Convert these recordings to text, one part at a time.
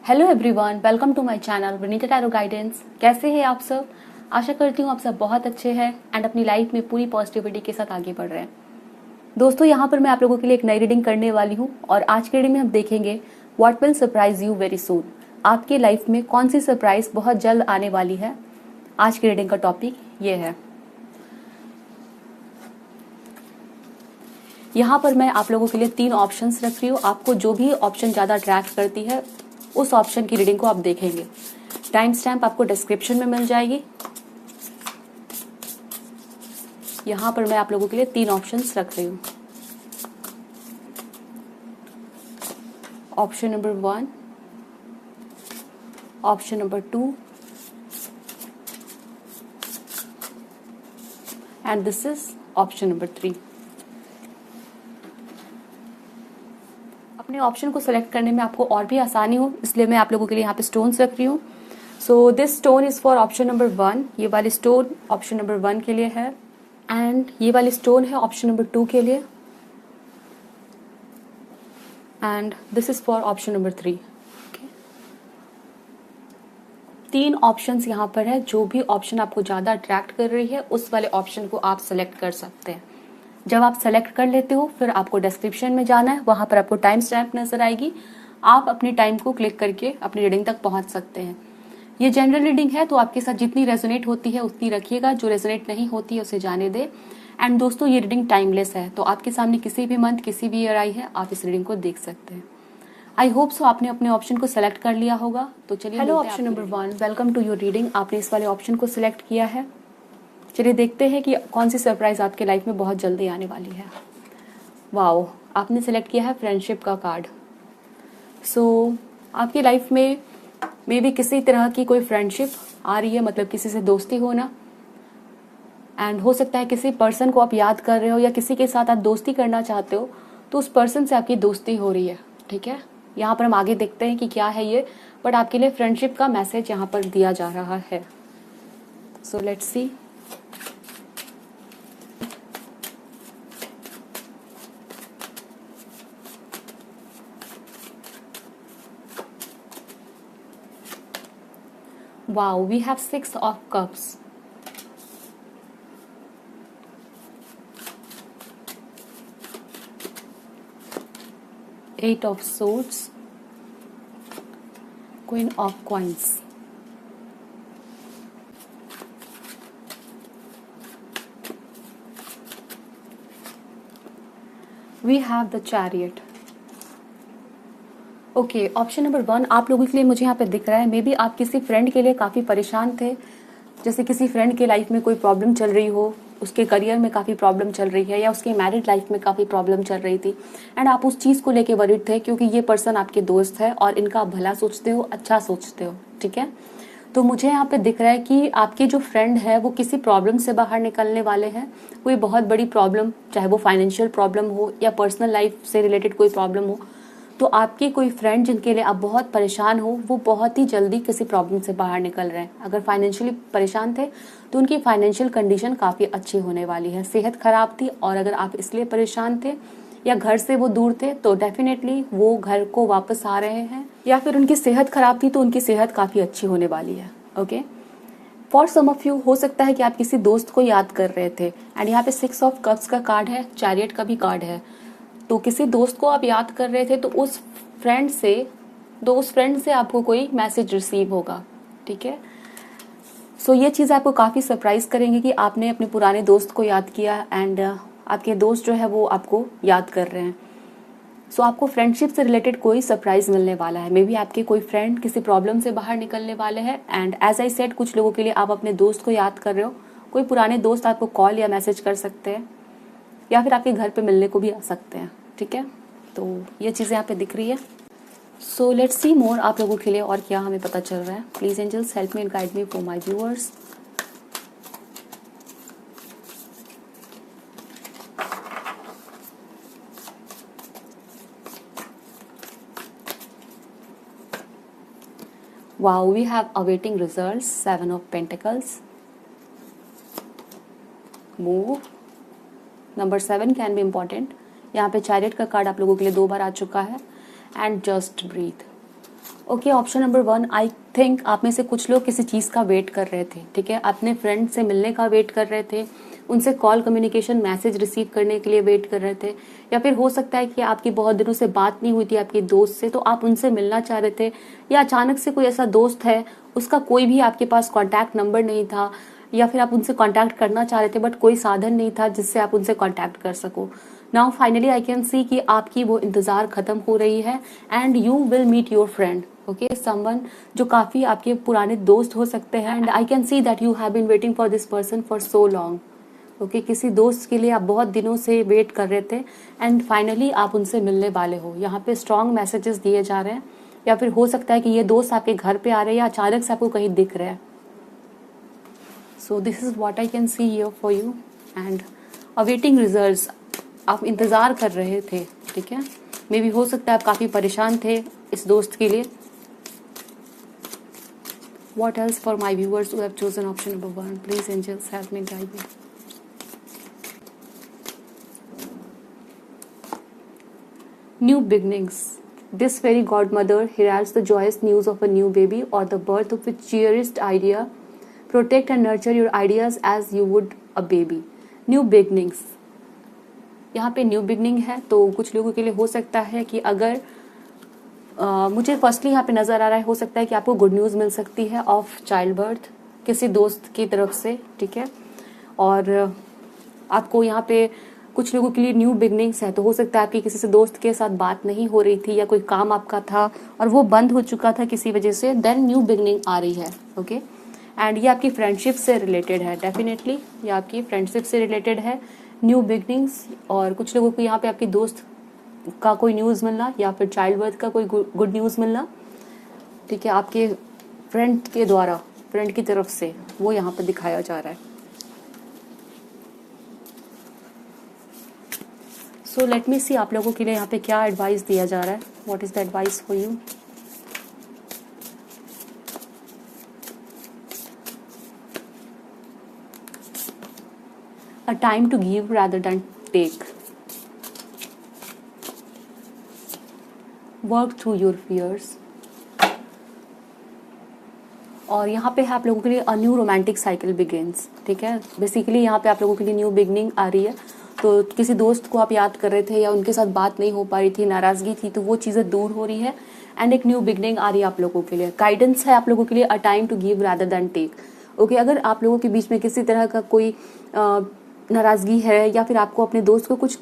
Hello everyone, welcome to my channel Vinita tarot guidance. कैसे हैं आप सब? आशा करती हूँ आप सब बहुत अच्छे हैं एंड अपनी लाइफ में पूरी पॉजिटिविटी के साथ आगे बढ़ रहे हैं। दोस्तों, यहाँ पर मैं आप लोगों के लिए एक नई रीडिंग करने वाली हूँ और आज की रीडिंग में हम देखेंगे what will surprise you very soon. आपकी लाइफ में कौन सी सरप्राइज बहुत जल्द आने वाली है। आज की रीडिंग का टॉपिक ये है। यहाँ पर मैं आप लोगों के लिए 3 ऑप्शंस रख रही हूँ। आपको जो भी ऑप्शन ज़्यादा अट्रैक्ट करती है उस ऑप्शन की रीडिंग को आप देखेंगे। टाइम स्टैम्प आपको डिस्क्रिप्शन में मिल जाएगी। यहाँ पर मैं आप लोगों के लिए 3 ऑप्शंस रख रही हूँ। Option number 1, option number 2 and this is option number 3। अपने ऑप्शन को सिलेक्ट करने में आपको और भी आसानी हो इसलिए मैं आप लोगों के लिए यहाँ पे स्टोन्स रख रही हूँ। So this stone is for option number 1। ये वाली स्टोन ऑप्शन नंबर 1 के लिए है एंड ये वाली स्टोन है ऑप्शन नंबर 2 के लिए and this is for option number 3। 3 options यहाँ पर है। जो भी ऑप्शन आपको ज़्यादा अट्रैक्ट कर रही है उस वाले ऑप्शन को आप सेलेक्ट कर सकते हैं। जब आप सेलेक्ट कर लेते हो फिर आपको डिस्क्रिप्शन में जाना है, वहाँ पर आपको टाइम स्टैम्प नजर आएगी। आप अपनी टाइम को क्लिक करके अपनी रीडिंग तक पहुँच सकते हैं। ये जनरल रीडिंग है तो आपके साथ जितनी रेजोनेट होती है उतनी रखिएगा, जो रेजोनेट नहीं होती है उसे जाने दे। एंड दोस्तों, ये रीडिंग टाइमलेस है तो आपके सामने किसी भी मंथ किसी भी ईयर आई है आप इस रीडिंग को देख सकते हैं। आई होप सो आपने अपने ऑप्शन को सिलेक्ट कर लिया होगा। तो चलिए, hello option number 1, welcome to your reading. आपने इस वाले ऑप्शन को सिलेक्ट किया है। चलिए देखते हैं कि कौन सी सरप्राइज आपके लाइफ में बहुत जल्दी आने वाली है। वाओ, आपने सेलेक्ट किया है फ्रेंडशिप का कार्ड। सो आपकी लाइफ में मे बी किसी तरह की कोई फ्रेंडशिप आ रही है, मतलब किसी से दोस्ती होना। एंड हो सकता है किसी पर्सन को आप याद कर रहे हो या किसी के साथ आप दोस्ती करना चाहते हो तो उस पर्सन से आपकी दोस्ती हो रही है। ठीक है, यहाँ पर हम आगे देखते हैं कि क्या है ये, बट आपके लिए फ्रेंडशिप का मैसेज यहाँ पर दिया जा रहा है। So let's see. Wow, we have 6 of cups. Eight of swords. Queen of coins. We have the chariot. Okay, option number 1 आप लोगों के लिए मुझे यहाँ पे दिख रहा है। मे बी आप किसी फ्रेंड के लिए काफ़ी परेशान थे। जैसे किसी फ्रेंड के लाइफ में कोई प्रॉब्लम चल रही हो, उसके करियर में काफ़ी प्रॉब्लम चल रही है या उसकी मैरिड लाइफ में काफ़ी प्रॉब्लम चल रही थी एंड आप उस चीज़ को लेके वरीड थे क्योंकि ये पर्सन आपके दोस्त है और इनका आप भला सोचते हो, अच्छा सोचते हो। ठीक है, तो मुझे यहाँ पे दिख रहा है कि आपके जो फ्रेंड है वो किसी प्रॉब्लम से बाहर निकलने वाले हैं। कोई बहुत बड़ी प्रॉब्लम, चाहे वो फाइनेंशियल प्रॉब्लम हो या पर्सनल लाइफ से रिलेटेड कोई प्रॉब्लम हो, तो आपके कोई फ्रेंड जिनके लिए आप बहुत परेशान हो वो बहुत ही जल्दी किसी प्रॉब्लम से बाहर निकल रहे हैं। अगर फाइनेंशियली परेशान थे तो उनकी फाइनेंशियल कंडीशन काफ़ी अच्छी होने वाली है। सेहत खराब थी और अगर आप इसलिए परेशान थे या घर से वो दूर थे तो डेफिनेटली वो घर को वापस आ रहे हैं, या फिर उनकी सेहत खराब थी तो उनकी सेहत काफ़ी अच्छी होने वाली है। Okay, for some of you हो सकता है कि आप किसी दोस्त को याद कर रहे थे एंड यहाँ पे 6 ऑफ कप्स का कार्ड है, चैरियट का भी कार्ड है। तो किसी दोस्त को आप याद कर रहे थे तो उस फ्रेंड से आपको कोई मैसेज रिसीव होगा। ठीक है, सो ये चीज़ आपको काफ़ी सरप्राइज करेंगे कि आपने अपने पुराने दोस्त को याद किया एंड आपके दोस्त जो है वो आपको याद कर रहे हैं। सो आपको फ्रेंडशिप से रिलेटेड कोई सरप्राइज मिलने वाला है। मे बी आपके कोई फ्रेंड किसी प्रॉब्लम से बाहर निकलने वाले हैं एंड एज आई सेड, कुछ लोगों के लिए आप अपने दोस्त को याद कर रहे हो। कोई पुराने दोस्त आपको कॉल या मैसेज कर सकते हैं या फिर आपके घर पे मिलने को भी आ सकते हैं। ठीक है, तो ये चीज़ें यहाँ पे दिख रही है। सो लेट्स सी मोर आप लोगों के लिए और क्या हमें पता चल रहा है। Please angels help me and guide me for my viewers. Wow, we have awaiting results, 7 of Pentacles. Move. Number 7 can be important. यहाँ पे चैरियट का कार्ड आप लोगों के लिए 2 बार आ चुका है and just breathe. Okay, option number 1, I think आप में से कुछ लोग किसी चीज़ का वेट कर रहे थे, ठीक है, अपने फ्रेंड से मिलने का वेट कर रहे थे, उनसे कॉल कम्युनिकेशन मैसेज रिसीव करने के लिए वेट कर रहे थे, या फिर हो सकता है कि आपकी बहुत दिनों से बात नहीं हुई थी आपके दोस्त से, तो आप उनसे मिलना चाह रहे थे, या अचानक से कोई ऐसा दोस्त है, उसका कोई भी आपके पास कॉन्टैक्ट नंबर नहीं था, या फिर आप उनसे कॉन्टैक्ट करना चाह रहे थे बट कोई साधन नहीं था जिससे आप उनसे कॉन्टैक्ट कर सको। Now finally I can see कि आपकी वो इंतज़ार ख़त्म हो रही है and you will meet your friend, okay, someone जो काफ़ी आपके पुराने दोस्त हो सकते हैं, and I can see that you have been waiting for this person for so long. Okay, किसी दोस्त के लिए आप बहुत दिनों से वेट कर रहे थे एंड फाइनली आप उनसे मिलने वाले हो। यहाँ पे स्ट्रॉन्ग मैसेजेस दिए जा रहे हैं, या फिर हो सकता है कि ये दोस्त आपके घर पे आ रहे हैं या अचानक से आपको कहीं दिख रहे हैं। So this is what I can see here for you and awaiting results. आप इंतज़ार कर रहे थे, ठीक है, मे बी हो सकता है आप काफ़ी परेशान थे इस दोस्त के लिए। What else for my viewers who have chosen option number 1? Please angels help me guide me. New beginnings. This fairy godmother heralds the joyous news of a new baby or the birth of a cherished idea. Protect and nurture your ideas as you would a baby. New beginnings. यहाँ पे new beginning है, तो कुछ लोगों के लिए हो सकता है कि अगर मुझे फर्स्टली यहाँ पे नज़र आ रहा है, हो सकता है कि आपको गुड न्यूज़ मिल सकती है ऑफ चाइल्ड बर्थ किसी दोस्त की तरफ से, ठीक है, और आपको यहाँ पे कुछ लोगों के लिए न्यू बिगनिंग्स है, तो हो सकता है आपकी किसी से दोस्त के साथ बात नहीं हो रही थी या कोई काम आपका था और वो बंद हो चुका था किसी वजह से, देन न्यू बिगनिंग आ रही है, ओके, एंड ये आपकी फ्रेंडशिप से रिलेटेड है, डेफिनेटली ये आपकी फ्रेंडशिप से रिलेटेड है न्यू बिगनिंग्स। और कुछ लोगों को यहाँ पे आपकी दोस्त का कोई न्यूज़ मिलना या फिर चाइल्ड बर्थ का कोई गुड न्यूज़ मिलना, ठीक है, आपके फ्रेंड के द्वारा, फ्रेंड की तरफ से, वो यहाँ पर दिखाया जा रहा है। सो लेट मी सी आप लोगों के लिए यहाँ पे क्या एडवाइस दिया जा रहा है। What is the advice for you? A time to give rather than take. Work through your fears. और यहाँ पे है आप लोगों के लिए a new romantic cycle begins, ठीक है, बेसिकली यहाँ पे आप लोगों के लिए न्यू बिगनिंग आ रही है। तो किसी दोस्त को आप याद कर रहे थे या उनके साथ बात नहीं हो पा रही थी, नाराज़गी थी, तो वो चीज़ें दूर हो रही है एंड एक न्यू बिगनिंग आ रही है आप लोगों के लिए। गाइडेंस है आप लोगों के लिए a time to give rather than take, okay. अगर आप लोगों के बीच में किसी तरह का कोई नाराज़गी है या फिर आपको अपने दोस्त को कुछ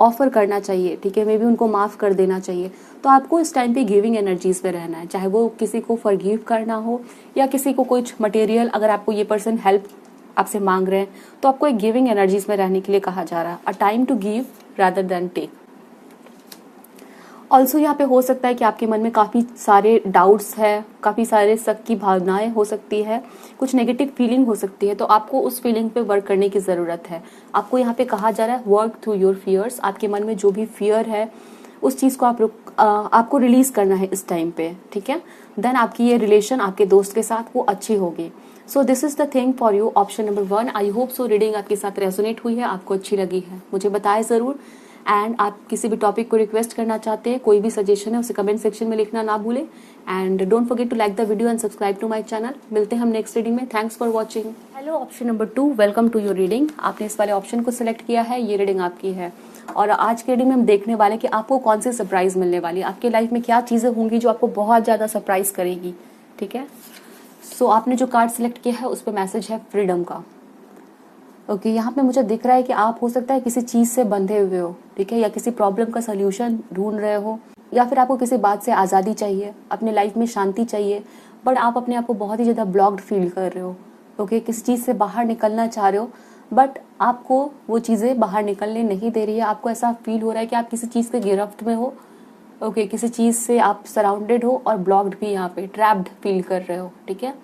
ऑफर करना चाहिए, ठीक है, मे बी उनको माफ़ कर देना चाहिए, तो आपको इस टाइम पे गिविंग एनर्जीज पे रहना है, चाहे वो किसी को फॉरगिव करना हो या किसी को कुछ मटेरियल, अगर आपको ये पर्सन हेल्प आपसे मांग रहे हैं तो आपको एक गिविंग एनर्जीज में रहने के लिए कहा जा रहा है, a time to give rather than take. Also यहाँ पे हो सकता है कि आपके मन में काफ़ी सारे डाउट्स है, काफ़ी सारे शक की भावनाएं हो सकती है, कुछ नेगेटिव फीलिंग हो सकती है, तो आपको उस फीलिंग पे वर्क करने की ज़रूरत है। आपको यहाँ पे कहा जा रहा है वर्क थ्रू योर फियर्स। आपके मन में जो भी फियर है उस चीज़ को आपको रिलीज़ करना है इस टाइम पे, ठीक है, देन आपकी ये रिलेशन आपके दोस्त के साथ वो अच्छी होगी। So this is the thing for you, option number 1। I hope so reading आपके साथ रेजोनेट हुई है, आपको अच्छी लगी है, मुझे बताएं ज़रूर। एंड आप किसी भी टॉपिक को रिक्वेस्ट करना चाहते हैं, कोई भी सजेशन है उसे कमेंट सेक्शन में लिखना ना भूलें। And don't forget to like the video and subscribe to my channel. मिलते हैं हम नेक्स्ट रीडिंग में। Thanks for watching. Hello, option number 2, welcome to your reading. आपने इस वाले ऑप्शन को सिलेक्ट किया है, ये रीडिंग आपकी है। और आज के रीडिंग में हम देखने वाले कि आपको कौन सी सरप्राइज मिलने वाली है, आपके लाइफ में क्या चीज़ें होंगी जो आपको बहुत ज़्यादा सरप्राइज करेगी, ठीक है। सो आपने जो कार्ड सिलेक्ट किया है उस पर मैसेज है फ्रीडम का, ओके। यहाँ पे मुझे दिख रहा है कि आप हो सकता है किसी चीज़ से बंधे हुए हो, ठीक है, या किसी प्रॉब्लम का सोल्यूशन ढूंढ रहे हो, या फिर आपको किसी बात से आज़ादी चाहिए, अपने लाइफ में शांति चाहिए, बट आप अपने आप को बहुत ही ज़्यादा ब्लॉक्ड फील कर रहे हो, ओके। किसी चीज़ से बाहर निकलना चाह रहे हो बट आपको वो चीज़ें बाहर निकलने नहीं दे रही है। आपको ऐसा फील हो रहा है कि आप किसी चीज़ के गिरफ्त में हो, ओके, किसी चीज़ से आप सराउंडेड हो और ब्लॉक्ड भी, यहाँ पे ट्रैप्ड फील कर रहे हो, ठीक है।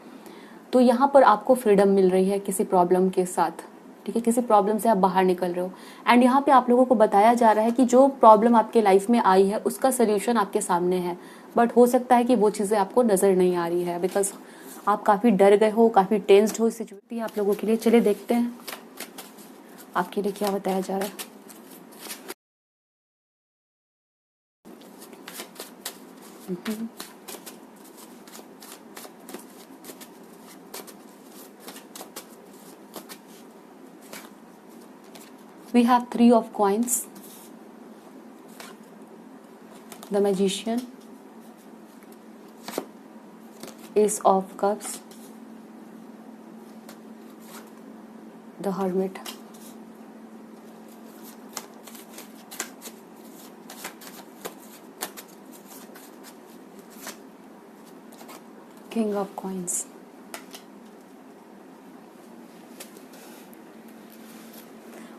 तो यहाँ पर आपको फ्रीडम मिल रही है किसी प्रॉब्लम के साथ, ठीक है, किसी प्रॉब्लम से आप बाहर निकल रहे हो। एंड यहाँ पे आप लोगों को बताया जा रहा है कि जो प्रॉब्लम आपके लाइफ में आई है उसका सोल्यूशन आपके सामने है, बट हो सकता है कि वो चीज़ें आपको नज़र नहीं आ रही है, बिकॉज आप काफ़ी डर गए हो, काफ़ी टेंस्ड हो इस सिचुएशन आप लोगों के लिए। चलिए देखते हैं आपके लिए क्या बताया जा रहा है। We have 3 of coins, the magician, ace of cups, the hermit. King of coins.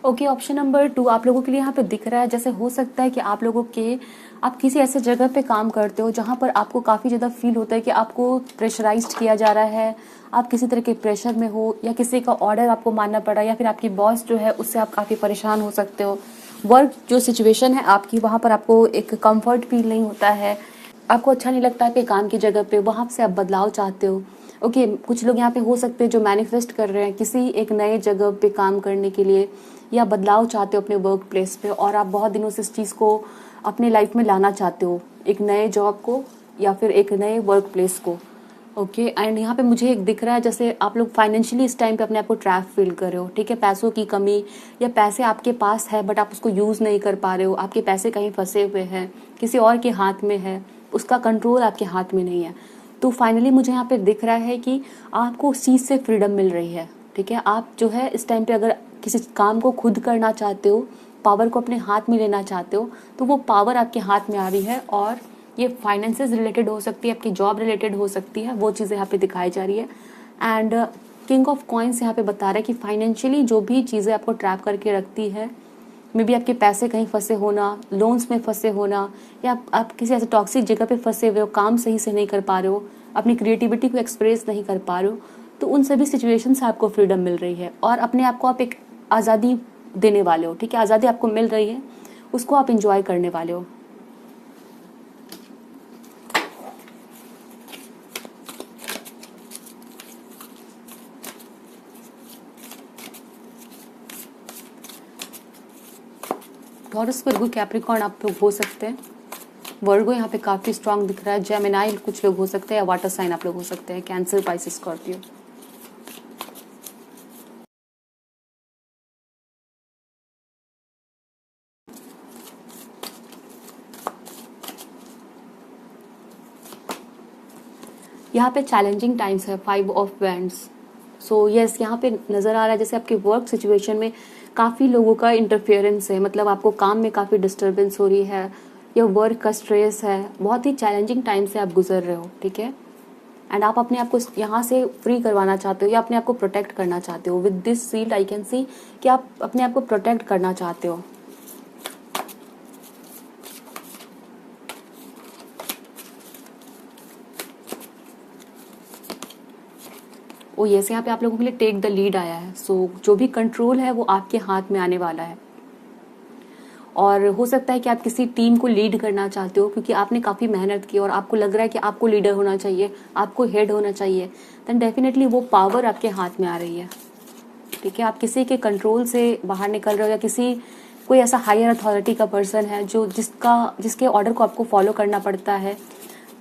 Okay, option number 2 आप लोगों के लिए यहाँ पे दिख रहा है। जैसे हो सकता है कि आप किसी ऐसे जगह पे काम करते हो जहाँ पर आपको काफ़ी ज़्यादा फील होता है कि आपको प्रेशराइज्ड किया जा रहा है, आप किसी तरह के प्रेशर में हो, या किसी का ऑर्डर आपको मानना पड़ा, या फिर आपकी बॉस जो है उससे आप काफ़ी परेशान हो सकते हो। वर्क जो सिचुएशन है आपकी, वहाँ पर आपको एक कंफर्ट फील नहीं होता है, आपको अच्छा नहीं लगता है कि काम की जगह पे, वहाँ से आप बदलाव चाहते हो। ओके, कुछ लोग यहाँ पे हो सकते हैं जो मैनिफेस्ट कर रहे हैं किसी एक नए जगह पे काम करने के लिए, या बदलाव चाहते हो अपने वर्क प्लेस पे, और आप बहुत दिनों से इस चीज़ को अपने लाइफ में लाना चाहते हो, एक नए जॉब को या फिर एक नए वर्क प्लेस को। ओके, एंड यहाँ पे मुझे एक दिख रहा है जैसे आप लोग फाइनेंशियली इस टाइम पे अपने आप को ट्रैप फील कर रहे हो। ठीक है, पैसों की कमी, या पैसे आपके पास है बट आप उसको यूज़ नहीं कर पा रहे हो, आपके पैसे कहीं फंसे हुए हैं, किसी और के हाथ में है, उसका कंट्रोल आपके हाथ में नहीं है। तो फाइनली मुझे यहाँ पे दिख रहा है कि आपको उस चीज़ से फ्रीडम मिल रही है। ठीक है, आप जो है इस टाइम पे अगर किसी काम को खुद करना चाहते हो, पावर को अपने हाथ में लेना चाहते हो, तो वो पावर आपके हाथ में आ रही है। और ये फाइनेंसेस रिलेटेड हो सकती है, आपकी जॉब रिलेटेड हो सकती है, वो चीज़ें यहाँ पे दिखाई जा रही है। एंड किंग ऑफ कॉइन्स यहाँ पे बता रहा है कि फाइनेंशियली जो भी चीज़ें आपको ट्रैप करके रखती है, मे बी आपके पैसे कहीं फंसे होना, लोन्स में फंसे होना, या आप किसी ऐसे टॉक्सिक जगह पे फंसे हुए हो, काम सही से नहीं कर पा रहे हो, अपनी क्रिएटिविटी को एक्सप्रेस नहीं कर पा रहे हो, तो उन सभी सिचुएशन से आपको फ्रीडम मिल रही है और अपने आप को आप एक आज़ादी देने वाले हो। ठीक है, आज़ादी आपको मिल रही है, उसको आप इंजॉय करने वाले हो। टॉरस, वर्गो, कैप्रिकॉर्न आप लोग हो सकते हैं। वर्गो यहाँ पे काफ़ी स्ट्रांग दिख रहा है। जेमिनाई कुछ लोग हो सकते हैं, या वाटर साइन आप लोग हो सकते हैं। Cancer, Pisces, Scorpio. यहाँ पे चैलेंजिंग टाइम्स है, 5 ऑफ वैंड्स। सो यस, यहाँ पे नज़र आ रहा है जैसे आपके वर्क सिचुएशन में काफ़ी लोगों का इंटरफेरेंस है, मतलब आपको काम में काफ़ी डिस्टर्बेंस हो रही है, या वर्क का स्ट्रेस है, बहुत ही चैलेंजिंग टाइम से आप गुजर रहे हो। ठीक है, एंड आप अपने आप को यहाँ से फ्री करवाना चाहते हो, या अपने आप को प्रोटेक्ट करना चाहते हो। With this shield I can see कि आप अपने आप को प्रोटेक्ट करना चाहते हो। ओ यस, यहाँ पे आप लोगों के लिए टेक द लीड आया है। सो जो भी कंट्रोल है वो आपके हाथ में आने वाला है, और हो सकता है कि आप किसी टीम को लीड करना चाहते हो, क्योंकि आपने काफ़ी मेहनत की और आपको लग रहा है कि आपको लीडर होना चाहिए, आपको हेड होना चाहिए। देन डेफिनेटली वो पावर आपके हाथ में आ रही है। ठीक है, आप किसी के कंट्रोल से बाहर निकल रहे हो, या कोई ऐसा हायर अथॉरिटी का पर्सन है जो जिसके ऑर्डर को आपको फॉलो करना पड़ता है,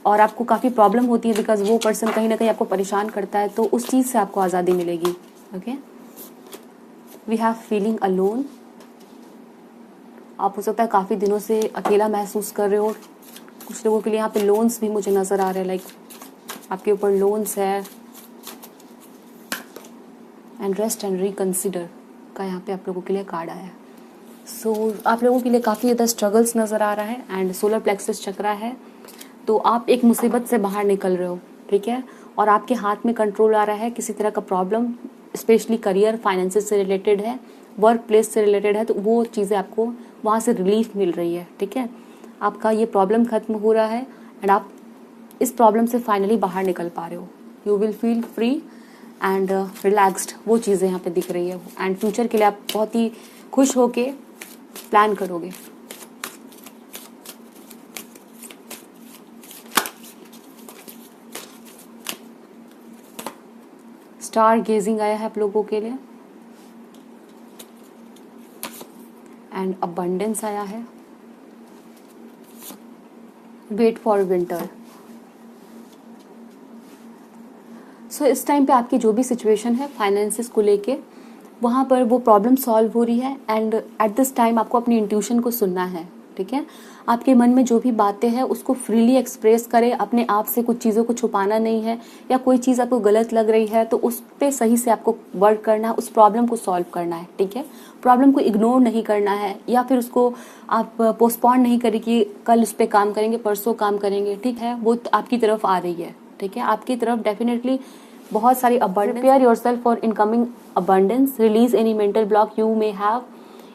और आपको काफ़ी प्रॉब्लम होती है बिकॉज वो पर्सन कहीं ना कहीं आपको परेशान करता है, तो उस चीज़ से आपको आज़ादी मिलेगी। Okay, we have feeling alone. आप हो सकता है काफ़ी दिनों से अकेला महसूस कर रहे हो। कुछ लोगों के लिए यहाँ पे लोन्स भी मुझे नज़र आ रहे हैं, लाइक आपके ऊपर लोन्स है। एंड रेस्ट एंड रिकंसिडर का यहाँ पे आप लोगों के लिए कार्ड आया है। सो आप लोगों के लिए काफ़ी ज़्यादा स्ट्रगल्स नज़र आ रहा है, एंड सोलर प्लेक्सस चक्रा है, तो आप एक मुसीबत से बाहर निकल रहे हो। ठीक है, और आपके हाथ में कंट्रोल आ रहा है। किसी तरह का प्रॉब्लम स्पेशली करियर, फाइनेंसेस से रिलेटेड है, वर्क प्लेस से रिलेटेड है, तो वो चीज़ें आपको वहाँ से रिलीफ मिल रही है। ठीक है, आपका ये प्रॉब्लम खत्म हो रहा है, एंड आप इस प्रॉब्लम से फाइनली बाहर निकल पा रहे हो। You will feel free and relaxed, वो चीज़ें यहाँ पे दिख रही है। एंड फ्यूचर के लिए आप बहुत ही खुश होके प्लान करोगे। स्टार गेजिंग आया है आप लोगों के लिए, एंड अबंडेंस आया है। Wait for winter. सो इस टाइम पे आपकी जो भी सिचुएशन है फाइनेंसेस को लेके, वहाँ पर वो प्रॉब्लम सॉल्व हो रही है एंड एट दिस टाइम आपको अपनी इंट्यूशन को सुनना है, ठीक है। आपके मन में जो भी बातें हैं उसको फ्रीली एक्सप्रेस करें, अपने आप से कुछ चीज़ों को छुपाना नहीं है, या कोई चीज़ आपको गलत लग रही है तो उस पर सही से आपको वर्क करना है, उस प्रॉब्लम को सॉल्व करना है, ठीक है। प्रॉब्लम को इग्नोर नहीं करना है या फिर उसको आप पोस्टपोन नहीं करें कि कल उस पर काम करेंगे, परसों काम करेंगे, ठीक है। वो आपकी तरफ आ रही है, ठीक है, आपकी तरफ डेफिनेटली बहुत सारी abundance. Prepare yourself for incoming abundance. Release any mental block you may have.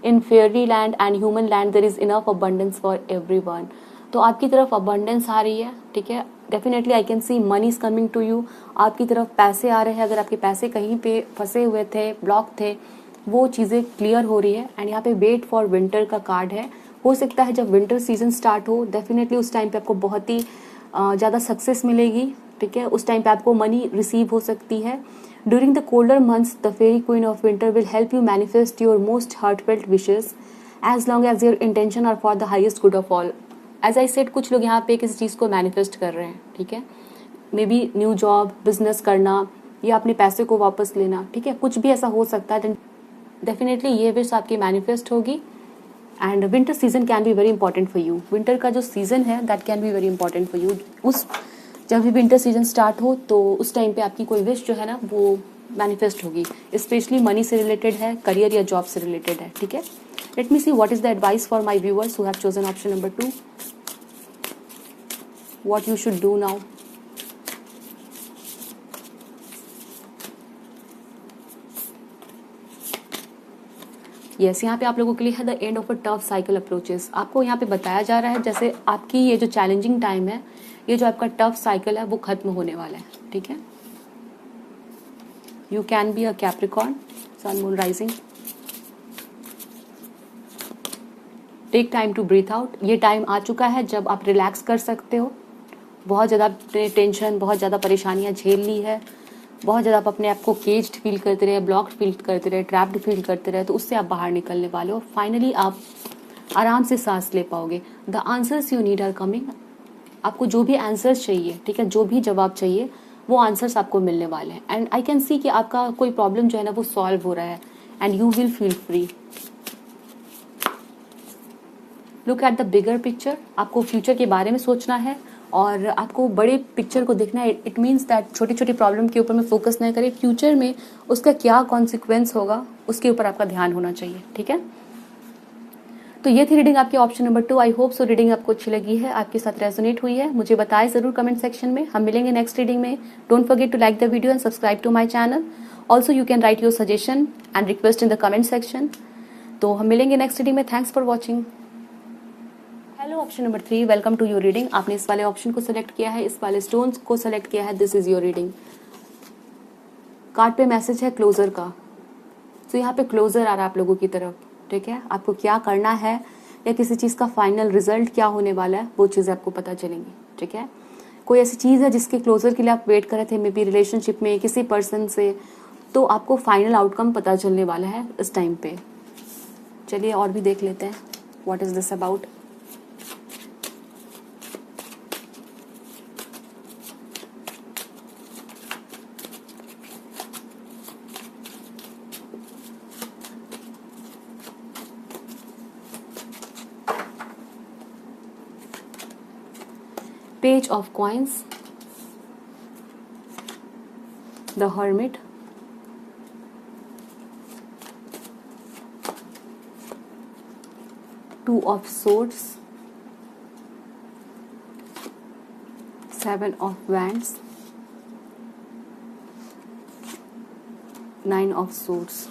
In fairyland and human land there is enough abundance for everyone. तो आपकी तरफ abundance आ रही है, ठीक है। Definitely I can see money is coming to you. आपकी तरफ पैसे आ रहे हैं, अगर आपके पैसे कहीं पे फंसे हुए थे, ब्लॉक थे, वो चीज़ें क्लियर हो रही है। एंड यहाँ पे वेट फॉर विंटर का कार्ड है। हो सकता है जब विंटर सीजन स्टार्ट हो, डेफिनेटली उस टाइम पे आपको बहुत ही ज़्यादा सक्सेस मिलेगी, ठीक है। उस टाइम पे आपको मनी रिसीव हो सकती है। During the colder months the fairy queen of winter will help you manifest your most heartfelt wishes as long as your intentions are for the highest good of all. As I said, कुछ लोग यहाँ पे किसी चीज़ को manifest कर रहे हैं, ठीक है। May be new job, business करना या अपने पैसे को वापस लेना, ठीक है, कुछ भी ऐसा हो सकता है। डेफिनेटली ये विश आपकी मैनिफेस्ट होगी। And winter season can be very important for you. Winter का जो सीजन है that can be very important for you. उस जब भी विंटर सीजन स्टार्ट हो तो उस टाइम पे आपकी कोई विश जो है ना वो मैनिफेस्ट होगी। स्पेशली मनी से रिलेटेड है, करियर या जॉब से रिलेटेड है, ठीक है। Let me see what is the advice for my viewers who have chosen option number 2। What you should do now. Yes, यहाँ पे आप लोगों के लिए है the end of a tough cycle approaches. आपको यहाँ पे बताया जा रहा है जैसे आपकी ये जो चैलेंजिंग टाइम है, ये जो आपका टफ साइकिल है वो खत्म होने वाला है, ठीक है। You can be a Capricorn, sun moon rising. Take time to breathe out. ये टाइम आ चुका है जब आप रिलैक्स कर सकते हो। बहुत ज़्यादा टेंशन, बहुत ज़्यादा परेशानियाँ झेल ली है, बहुत ज़्यादा आप अपने आप को केज्ड फील करते रहे, ब्लॉक्ड फील करते रहे, ट्रैप्ड फील करते रहे, तो उससे आप बाहर निकलने वाले हो। फाइनली आप आराम से सांस ले पाओगे। The answers you need are coming. आपको जो भी आंसर्स चाहिए, ठीक है, जो भी जवाब चाहिए वो आंसर्स आपको मिलने वाले हैं। एंड आई कैन सी कि आपका कोई प्रॉब्लम जो है ना वो सॉल्व हो रहा है and you will feel free. Look at the bigger picture. आपको फ्यूचर के बारे में सोचना है और आपको बड़े पिक्चर को देखना है। इट मीन्स दैट छोटी छोटी प्रॉब्लम के ऊपर में फोकस नहीं करें, फ्यूचर में उसका क्या कॉन्सिक्वेंस होगा उसके ऊपर आपका ध्यान होना चाहिए, ठीक है। तो ये थी रीडिंग आपके ऑप्शन नंबर 2। आई होप सो रीडिंग आपको अच्छी लगी है, आपके साथ रेजोनेट हुई है। मुझे बताएं जरूर कमेंट सेक्शन में। हम मिलेंगे नेक्स्ट रीडिंग में। Don't forget to like the video and subscribe to my channel. Also you can write your suggestion and request in the comment section. तो हम मिलेंगे नेक्स्ट रीडिंग में। Thanks for watching. Hello option number 3, welcome to your reading. आपने इस वाले option को select किया है, इस वाले स्टोन्स को सिलेक्ट किया है। This is your reading. Card पे मैसेज है क्लोजर का। तो यहाँ पे क्लोजर आ रहा है आप लोगों की तरफ, ठीक है। आपको क्या करना है या किसी चीज़ का फाइनल रिजल्ट क्या होने वाला है वो चीज़ें आपको पता चलेंगी, ठीक है। कोई ऐसी चीज़ है जिसके क्लोजर के लिए आप वेट कर रहे थे, मे बी रिलेशनशिप में किसी पर्सन से, तो आपको फाइनल आउटकम पता चलने वाला है इस टाइम पे। चलिए और भी देख लेते हैं what is this about. Page of Coins, the Hermit, Two of Swords, Seven of Wands, Nine of Swords.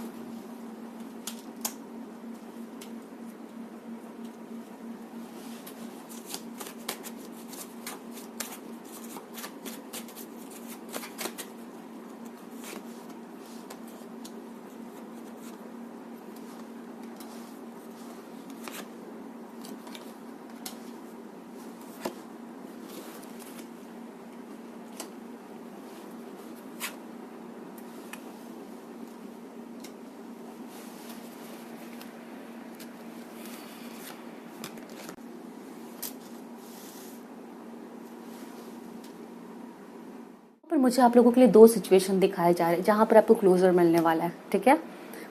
पर मुझे आप लोगों के लिए 2 सिचुएशन दिखाए जा रहे हैं जहाँ पर आपको क्लोजर मिलने वाला है, ठीक है।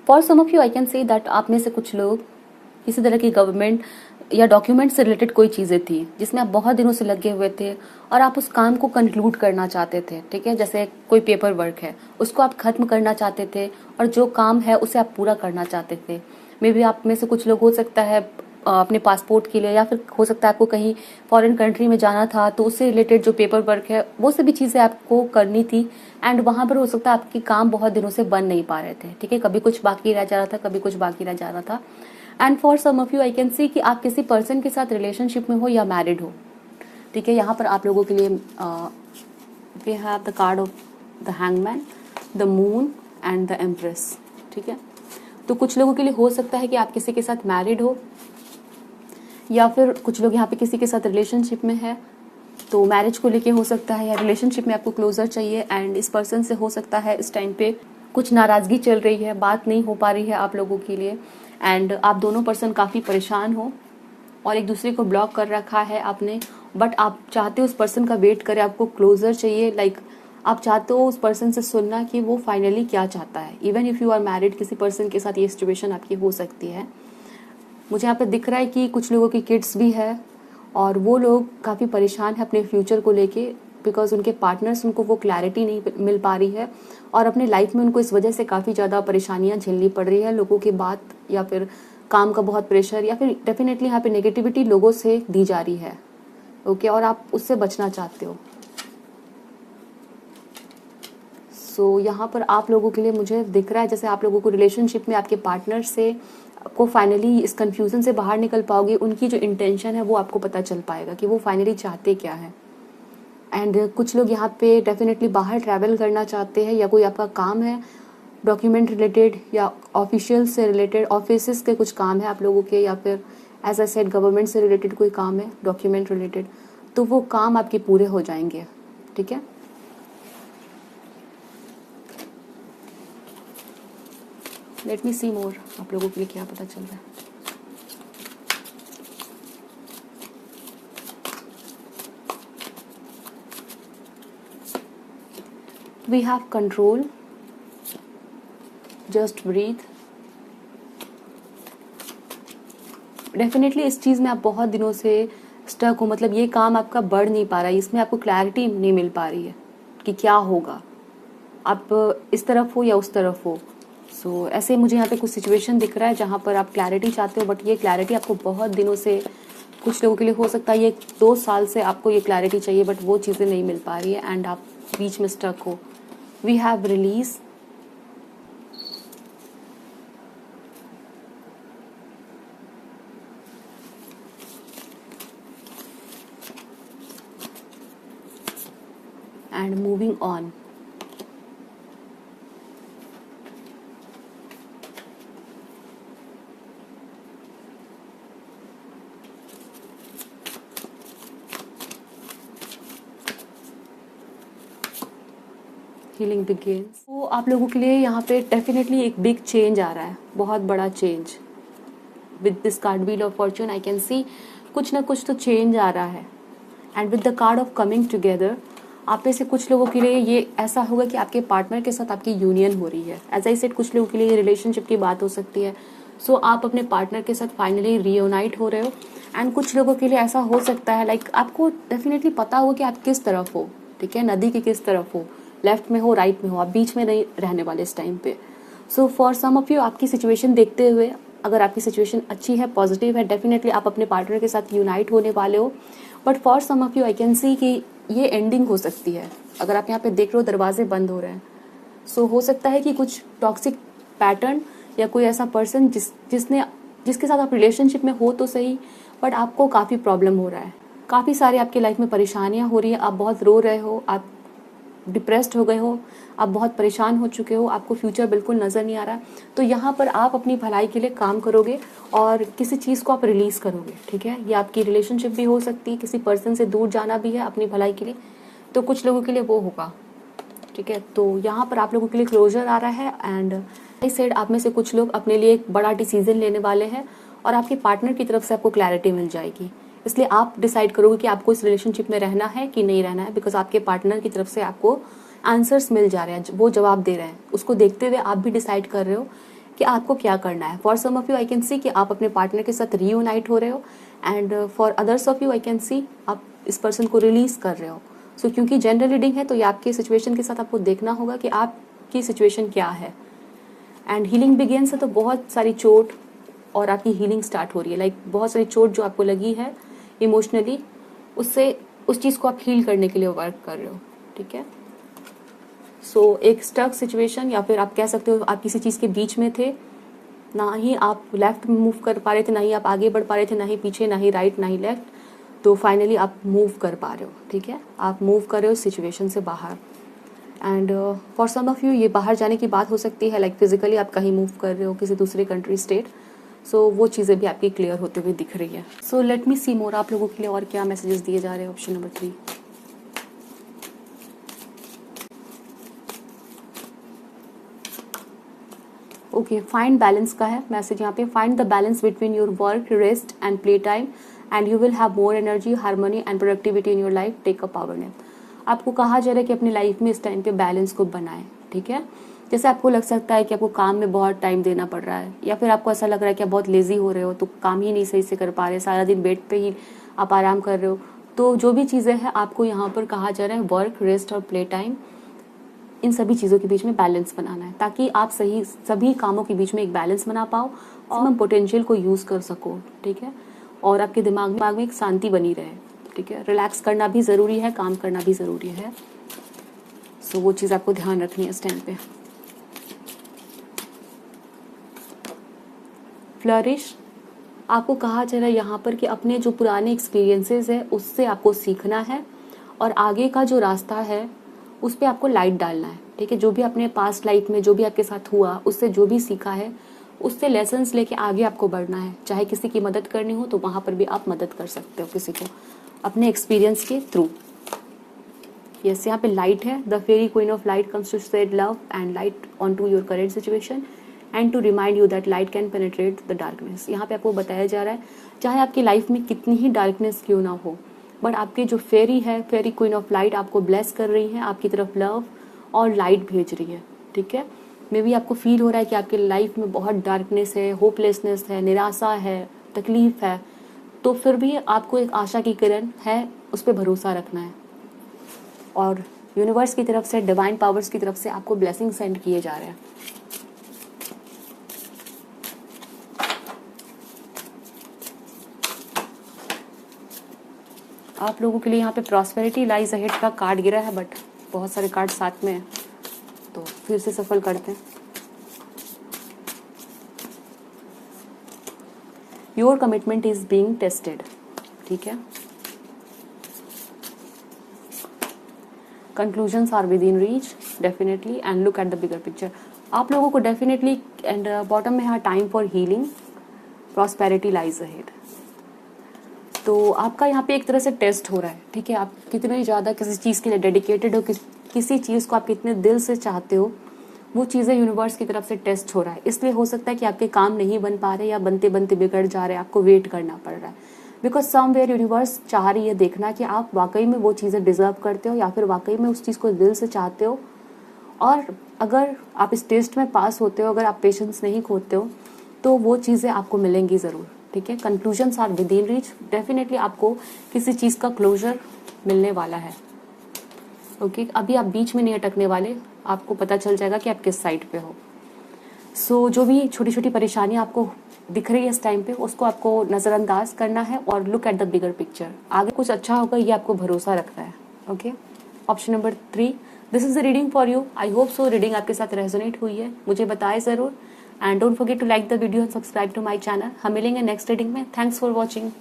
For some of you I can say that आप में से कुछ लोग किसी तरह की गवर्नमेंट या डॉक्यूमेंट से रिलेटेड कोई चीज़ें थी जिसमें आप बहुत दिनों से लगे हुए थे और आप उस काम को कंक्लूड करना चाहते थे, ठीक है। जैसे कोई पेपर वर्क है, उसको आप खत्म करना चाहते थे और जो काम है उसे आप पूरा करना चाहते थे। मे बी आप में से कुछ लोग हो सकता है अपने पासपोर्ट के लिए, या फिर हो सकता है आपको कहीं फॉरेन कंट्री में जाना था तो उससे रिलेटेड जो पेपर वर्क है वो सभी चीज़ें आपको करनी थी। एंड वहाँ पर हो सकता है आपके काम बहुत दिनों से बन नहीं पा रहे थे, ठीक है। कभी कुछ बाकी रह जा रहा था, कभी कुछ बाकी रह जा रहा था। And for some of you I can see कि आप किसी पर्सन के साथ रिलेशनशिप में हो या मैरिड हो, ठीक है। यहाँ पर आप लोगों के लिए we have the card of the hangman, the moon and the empress, ठीक है। तो कुछ लोगों के लिए हो सकता है कि आप किसी के साथ मैरिड हो, या फिर कुछ लोग यहाँ पे किसी के साथ रिलेशनशिप में है, तो मैरिज को लेके हो सकता है, या रिलेशनशिप में आपको क्लोजर चाहिए। एंड इस पर्सन से हो सकता है इस टाइम पे कुछ नाराज़गी चल रही है, बात नहीं हो पा रही है आप लोगों के लिए। एंड आप दोनों पर्सन काफ़ी परेशान हो और एक दूसरे को ब्लॉक कर रखा है आपने, बट आप चाहते हो उस पर्सन का वेट करें, आपको क्लोजर चाहिए। लाइक आप चाहते हो उस पर्सन से सुनना कि वो फाइनली क्या चाहता है। Even if you are married, किसी पर्सन के साथ ये सिचुएशन आपकी हो सकती है। मुझे यहाँ पे दिख रहा है कि कुछ लोगों की किड्स भी है और वो लोग काफ़ी परेशान है अपने फ्यूचर को लेके, बिकॉज उनके पार्टनर्स उनको वो क्लैरिटी नहीं मिल पा रही है और अपने लाइफ में उनको इस वजह से काफ़ी ज़्यादा परेशानियाँ झेलनी पड़ रही है, लोगों की बात या फिर काम का बहुत प्रेशर, या फिर डेफिनेटली यहाँ पे नेगेटिविटी लोगों से दी जा रही है, ओके। और आप उससे बचना चाहते हो। सो यहाँ पर आप लोगों के लिए मुझे दिख रहा है जैसे आप लोगों को रिलेशनशिप में आपके पार्टनर से को फाइनली इस कंफ्यूजन से बाहर निकल पाओगे। उनकी जो इंटेंशन है वो आपको पता चल पाएगा कि वो फाइनली चाहते क्या है। एंड कुछ लोग यहाँ पे डेफिनेटली बाहर ट्रैवल करना चाहते हैं, या कोई आपका काम है डॉक्यूमेंट रिलेटेड या ऑफिशियल से रिलेटेड, ऑफिस के कुछ काम है आप लोगों के, या फिर एज आई सेड गवर्नमेंट से रिलेटेड कोई काम है डॉक्यूमेंट रिलेटेड, तो वो काम आपके पूरे हो जाएंगे, ठीक है। लेट मी सी मोर, आप लोगों के लिए क्या पता चल रहा है। We have control, just breathe. Definitely इस चीज़ में आप बहुत दिनों से स्टक हो, मतलब ये काम आपका बढ़ नहीं पा रहा है, इसमें आपको क्लैरिटी नहीं मिल पा रही है कि क्या होगा, आप इस तरफ हो या उस तरफ हो। सो ऐसे मुझे यहाँ पे कुछ सिचुएशन दिख रहा है जहाँ पर आप क्लैरिटी चाहते हो, बट ये क्लैरिटी आपको बहुत दिनों से, कुछ लोगों के लिए हो सकता है ये 2 साल से आपको ये क्लैरिटी चाहिए, बट वो चीज़ें नहीं मिल पा रही है एंड आप बीच में स्टक हो। We have release, and moving on. Healing begins. तो आप लोगों के लिए यहाँ पे डेफिनेटली एक बिग चेंज आ रहा है, बहुत बड़ा change. With this card wheel of Fortune I can सी कुछ ना कुछ तो चेंज आ रहा है। And with the card of coming together, आप में से कुछ लोगों के लिए ये ऐसा होगा कि आपके पार्टनर के साथ आपकी यूनियन हो रही है। एज आई सेड, कुछ लोगों के लिए रिलेशनशिप की बात हो सकती है। सो आप अपने पार्टनर के साथ फाइनली रीयूनाइट हो रहे हो। एंड कुछ लोगों के लिए ऐसा हो सकता है लाइक आपको डेफिनेटली पता हो कि आप किस तरफ हो, ठीक है, नदी के किस तरफ हो, लेफ्ट में हो, राइट में हो, आप बीच में नहीं रहने वाले इस टाइम पे। So for some of you, आपकी सिचुएशन देखते हुए, अगर आपकी सिचुएशन अच्छी है, पॉजिटिव है, डेफिनेटली आप अपने पार्टनर के साथ यूनाइट होने वाले हो। But for some of you I can see कि ये एंडिंग हो सकती है। अगर आप यहाँ पे देख रहे हो दरवाजे बंद हो रहे हैं, सो हो सकता है कि कुछ टॉक्सिक पैटर्न या कोई ऐसा पर्सन जिसके साथ आप रिलेशनशिप में हो तो सही, बट आपको काफ़ी प्रॉब्लम हो रहा है, काफ़ी सारे आपके लाइफ में परेशानियाँ हो रही है, आप बहुत रो रहे हो, आप डिप्रेस्ड हो गए हो, आप बहुत परेशान हो चुके हो, आपको फ्यूचर बिल्कुल नज़र नहीं आ रहा। तो यहाँ पर आप अपनी भलाई के लिए काम करोगे और किसी चीज़ को आप रिलीज़ करोगे, ठीक है। ये आपकी रिलेशनशिप भी हो सकती है, किसी पर्सन से दूर जाना भी है अपनी भलाई के लिए, तो कुछ लोगों के लिए वो होगा, ठीक है। तो यहाँ पर आप लोगों के लिए क्लोजर आ रहा है। एंड आई सेड, आप में से कुछ लोग अपने लिए एक बड़ा डिसीजन लेने वाले हैं और आपके पार्टनर की तरफ से आपको क्लैरिटी मिल जाएगी। इसलिए आप डिसाइड करोगे कि आपको इस रिलेशनशिप में रहना है कि नहीं रहना है, बिकॉज आपके पार्टनर की तरफ से आपको आंसर्स मिल जा रहे हैं, वो जवाब दे रहे हैं। उसको देखते हुए आप भी डिसाइड कर रहे हो कि आपको क्या करना है। For some of you I can see कि आप अपने पार्टनर के साथ रीयूनाइट हो रहे हो, and for others of you I can सी आप इस पर्सन को रिलीज कर रहे हो। सो क्योंकि जनरल रीडिंग है तो ये आपकी सिचुएशन के साथ आपको देखना होगा कि आपकी सिचुएशन क्या है। एंड हीलिंग बिगिंस है तो बहुत सारी चोट और आपकी हीलिंग स्टार्ट हो रही है, लाइक बहुत सारी चोट जो आपको लगी है इमोशनली, उससे उस चीज़ को आप हील करने के लिए वर्क कर रहे हो, ठीक है। सो एक स्टक सिचुएशन, या फिर आप कह सकते हो आप किसी चीज़ के बीच में थे, ना ही आप लेफ्ट में मूव कर पा रहे थे, ना ही आप आगे बढ़ पा रहे थे, ना ही पीछे, ना ही राइट, ना ही लेफ्ट, तो फाइनली आप मूव कर पा रहे हो, ठीक है। आप मूव कर रहे हो सिचुएशन से बाहर। And for some of you ये बाहर जाने की बात हो सकती है, लाइक फिजिकली आप कहीं मूव कर रहे हो किसी दूसरे कंट्री, स्टेट। सो वो चीज़ें भी आपकी क्लियर होते हुए दिख रही है। सो लेट मी सी मोर, आप लोगों के लिए और क्या मैसेजेस दिए जा रहे हैं। Option number 3, okay, find balance का है मैसेज यहाँ पे। Find the balance between your work, rest and play time, and you will have more energy, harmony and productivity in your life. Take a power nap. आपको कहा जा रहा है कि अपनी लाइफ में इस टाइम पे बैलेंस को बनाएं, ठीक है। जैसे आपको लग सकता है कि आपको काम में बहुत टाइम देना पड़ रहा है, या फिर आपको ऐसा लग रहा है कि आप बहुत लेजी हो रहे हो, तो काम ही नहीं सही से कर पा रहे, सारा दिन बेड पे ही आप आराम कर रहे हो। तो जो भी चीज़ें हैं आपको यहाँ पर कहा जा रहा है वर्क, रेस्ट और प्ले टाइम, इन सभी चीज़ों के बीच में बैलेंस बनाना है, ताकि आप सभी कामों के बीच में एक बैलेंस बना पाओ और हम पोटेंशियल को यूज़ कर सको, ठीक है। और आपके दिमाग में एक शांति बनी रहे, ठीक है। रिलैक्स करना भी ज़रूरी है, काम करना भी ज़रूरी है। सो वो चीज़ आपको ध्यान रखनी है इस टाइम पे। फ्लरिश, आपको कहा जा रहा है यहाँ पर कि अपने जो पुराने एक्सपीरियंसेस है उससे आपको सीखना है, और आगे का जो रास्ता है उस पर आपको लाइट डालना है, ठीक है। जो भी अपने पास्ट लाइफ में जो भी आपके साथ हुआ, उससे जो भी सीखा है उससे लेसन्स लेके आगे आपको बढ़ना है। चाहे किसी की मदद करनी हो तो वहाँ पर भी आप मदद कर सकते हो किसी को अपने एक्सपीरियंस के थ्रू। यस, यहाँ पे लाइट है। The fairy queen of light comes to shed love and light on to your current situation and to remind you that light can penetrate the darkness. यहाँ पे आपको बताया जा रहा है चाहे आपकी लाइफ में कितनी ही डार्कनेस क्यों ना हो, बट आपकी जो फेरी है, फेरी क्वीन ऑफ लाइट, आपको ब्लेस कर रही है, आपकी तरफ लव और लाइट भेज रही है, ठीक है। मे बी आपको फील हो रहा है कि आपकी लाइफ में बहुत डार्कनेस है, होपलेसनेस है, निराशा है, तकलीफ है, तो फिर भी आपको एक आशा की किरण है, उस पर भरोसा रखना है। और यूनिवर्स की तरफ से, डिवाइन पावर्स की तरफ से आपको ब्लेसिंग सेंड किए जा रहे हैं। आप लोगों के लिए यहाँ पे प्रॉस्पेरिटी लाइज अहेड का कार्ड गिरा है, बट बहुत सारे कार्ड साथ में हैं, तो फिर से सफल करते हैं। Your commitment is being tested, ठीक है। Conclusions are within reach definitely, and look at the bigger picture. आप लोगों को डेफिनेटली, एंड बॉटम में है time for healing, prosperity lies ahead. तो आपका यहाँ पे एक तरह से टेस्ट हो रहा है, ठीक है। आप कितने ज़्यादा किसी चीज़ के लिए डेडिकेटेड हो, किसी चीज़ को आप कितने दिल से चाहते हो, वो चीज़ें यूनिवर्स की तरफ से टेस्ट हो रहा है। इसलिए हो सकता है कि आपके काम नहीं बन पा रहे, या बनते बनते बिगड़ जा रहे हैं, आपको वेट करना पड़ रहा है, बिकॉज समवेयर यूनिवर्स चाह रही है देखना कि आप वाकई में वो चीज़ें डिजर्व करते हो, या फिर वाकई में उस चीज़ को दिल से चाहते हो। और अगर आप इस टेस्ट में पास होते हो, अगर आप पेशेंस नहीं खोते हो, तो वो चीज़ें आपको मिलेंगी ज़रूर, ठीक है। Conclusions are within reach, definitely आपको किसी चीज़ का क्लोजर मिलने वाला है, ओके। अभी आप बीच में नहीं अटकने वाले, आपको पता चल जाएगा कि आप किस साइड पे हो। सो जो भी छोटी छोटी परेशानियां आपको दिख रही है इस टाइम पे, उसको आपको नज़रअंदाज करना है और look at the bigger picture. आगे कुछ अच्छा होगा, ये आपको भरोसा रखना है, okay. Option number 3, this is the reading for you. I hope so reading आपके साथ रेजोनेट हुई है, मुझे बताएं ज़रूर। And don't forget to like the video and subscribe to my channel. हम मिलेंगे नेक्स्ट रीडिंग में। Thanks for watching.